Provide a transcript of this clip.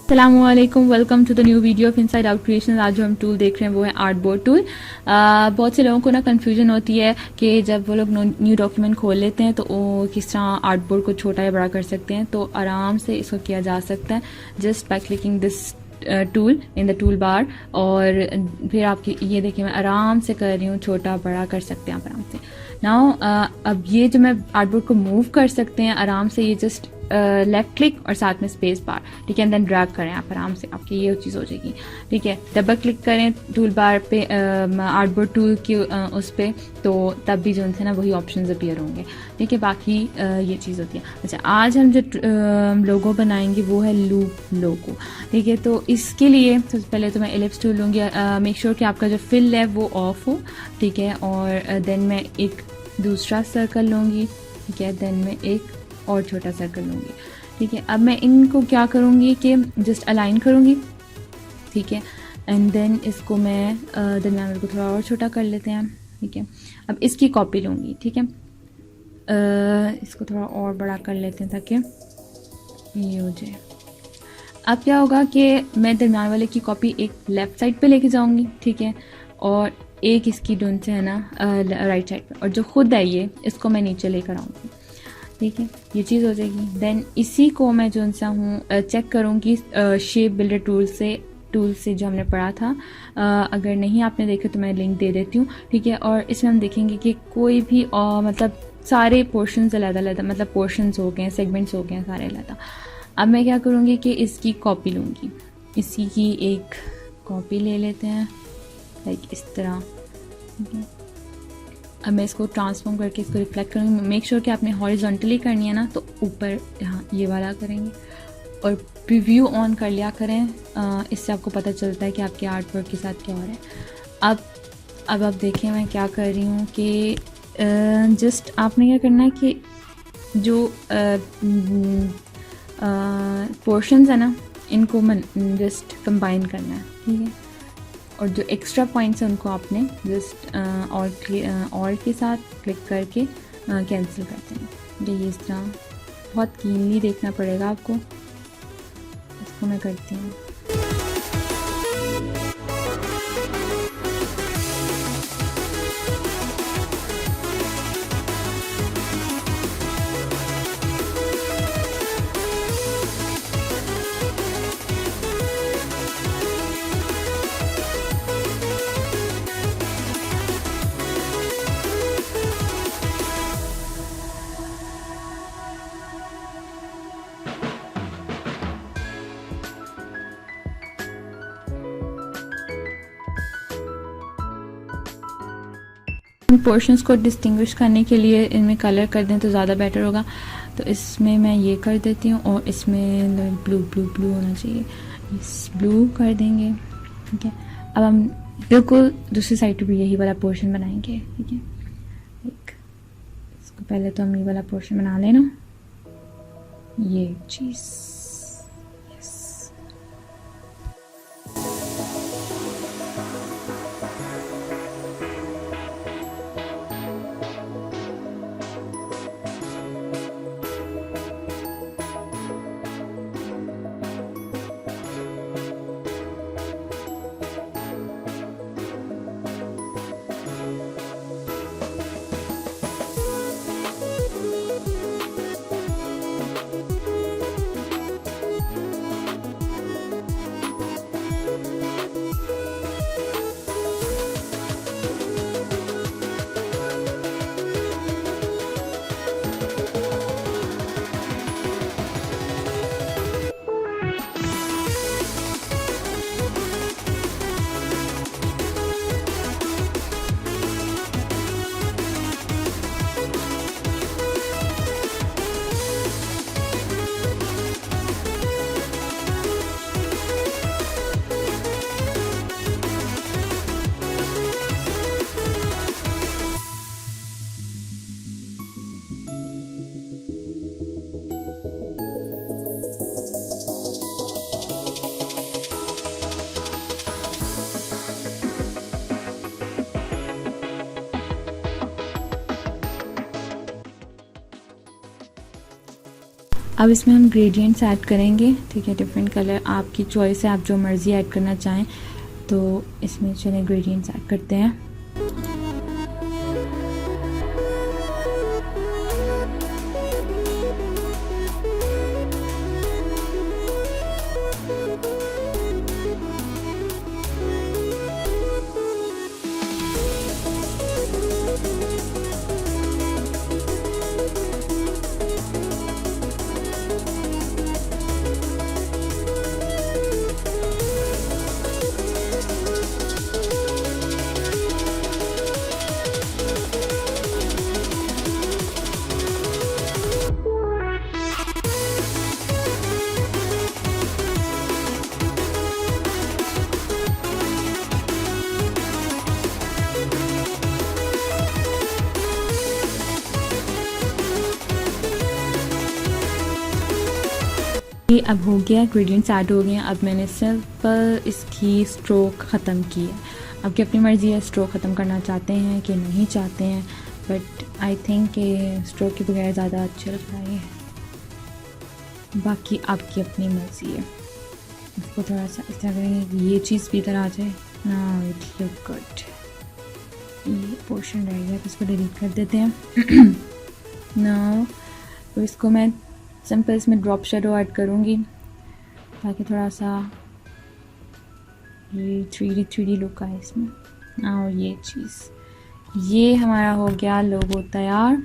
अस्सलामुअलैकुम, welcome to the new video of inside out creation. आज जो हम टूल देख रहे हैं वो है आर्ट बोर्ड टूल। बहुत से लोगों को ना कन्फ्यूजन होती है कि जब वो लोग न्यू डॉक्यूमेंट खोल लेते हैं तो वो किस तरह आर्ट बोर्ड को छोटा या बड़ा कर सकते हैं। तो आराम से इसको किया जा सकता है just by clicking this tool in the tool bar. और फिर आपकी ये देखिए मैं आराम से कर रही हूँ, छोटा बड़ा कर सकते हैं आप आराम से। नाउ अब ये जो मैं आर्ट बोर्ड को मूव कर सकते हैं आराम से, ये जस्ट लेफ्ट क्लिक और साथ में स्पेस बार, ठीक है, देन ड्रैग करें आप आराम से, आपकी ये चीज़ हो जाएगी। ठीक है, डबल क्लिक करें टूल बार पे आर्ट बोर्ड टूल की उस पर, तो तब भी जो है ना वही ऑप्शंस अपीयर होंगे। ठीक है, बाकी ये चीज़ होती है। अच्छा, आज हम जो लोगो बनाएंगे वो है लूप लोगो। ठीक है, तो इसके लिए सबसे पहले तो मैं एलिप्स टूल लूँगी। मेक श्योर कि आपका जो फिल है वो ऑफ हो। ठीक है, और देन मैं एक दूसरा सर्कल लूँगी। ठीक है, देन मैं एक और छोटा सर्कल लूँगी। ठीक है, अब मैं इनको क्या करूँगी कि जस्ट अलाइन करूँगी। ठीक है, एंड देन इसको मैं दरमियान को थोड़ा और छोटा कर लेते हैं। ठीक है, अब इसकी कॉपी लूँगी। ठीक है, इसको थोड़ा और बड़ा कर लेते हैं ताकि ये हो जाए। अब क्या होगा कि मैं दरमियान वाले की कॉपी एक लेफ़्ट साइड पे लेके जाऊँगी। ठीक है, और एक इसकी डून से है ना राइट साइड पे, और जो खुद है ये इसको मैं नीचे लेकर आऊँगी। ठीक है, ये चीज़ हो जाएगी। देन इसी को मैं जो सा हूँ चेक करूँगी शेप बिल्डर टूल से जो हमने पढ़ा था। अगर नहीं आपने देखा तो मैं लिंक दे देती हूँ। ठीक है, और इसमें हम देखेंगे कि कोई भी मतलब सारे पोर्शंस अलग-अलग, मतलब पोर्शंस हो गए, सेगमेंट्स हो गए सारे अलग। अब मैं क्या करूँगी कि इसकी कॉपी लूँगी, इसी की एक कॉपी ले लेते हैं लाइक इस तरह। ठीक है, अब मैं इसको ट्रांसफॉर्म करके इसको रिफ्लेक्ट करूँगी। मेक श्योर कि आपने हॉरिजॉन्टली करनी है ना, तो ऊपर यहाँ ये वाला करेंगे और प्रीव्यू ऑन कर लिया करें। इससे आपको पता चलता है कि आपके आर्ट वर्क के साथ क्या हो रहा है। अब आप देखें मैं क्या कर रही हूँ कि जस्ट आपने क्या करना है कि जो पोर्शंस है ना इनको जस्ट कंबाइन करना है। ठीक है, और जो एक्स्ट्रा पॉइंट्स हैं उनको आपने जस्ट ऑल्ट के साथ क्लिक करके कैंसिल करते हैं। ये इस तरह बहुत कीनली देखना पड़ेगा आपको। इसको मैं करती हूँ। पोर्शंस को डिस्टिंग्विश करने के लिए इनमें कलर कर दें तो ज़्यादा बेटर होगा। तो इसमें मैं ये कर देती हूँ, और इसमें ब्लू होना चाहिए, इस ब्लू कर देंगे। ठीक है, अब हम बिल्कुल दूसरी साइड पे भी यही वाला पोर्शन बनाएंगे। ठीक है, इसको पहले तो हम ये वाला पोर्शन बना लेना, ये चीज़। अब इसमें हम ग्रेडियंट्स ऐड करेंगे, ठीक है, डिफरेंट कलर आपकी चॉइस है, आप जो मर्ज़ी ऐड करना चाहें। तो इसमें चलें ग्रेडियंट्स ऐड करते हैं। ये अब हो गया, ग्रेडियंट्स ऐड हो गए हैं। अब मैंने सिंपल इसकी स्ट्रोक ख़त्म की है। आपकी अपनी मर्ज़ी है स्ट्रोक ख़त्म करना चाहते हैं कि नहीं चाहते हैं, बट आई थिंक कि स्ट्रोक के बगैर ज़्यादा अच्छा लग रहा है। बाकी आपकी अपनी मर्ज़ी है। इसको थोड़ा सा इस तरह करेंगे कि ये चीज़ भी इधर आ जाए ना। It look good. ये पोर्शन रह गया तो इसको डिलीट कर देते हैं ना। तो इसको मैं सिंपल इसमें ड्रॉप शेडो ऐड करूँगी ताकि थोड़ा सा ये 3D लुक आए इसमें। और ये चीज़, ये हमारा हो गया लोगो तैयार।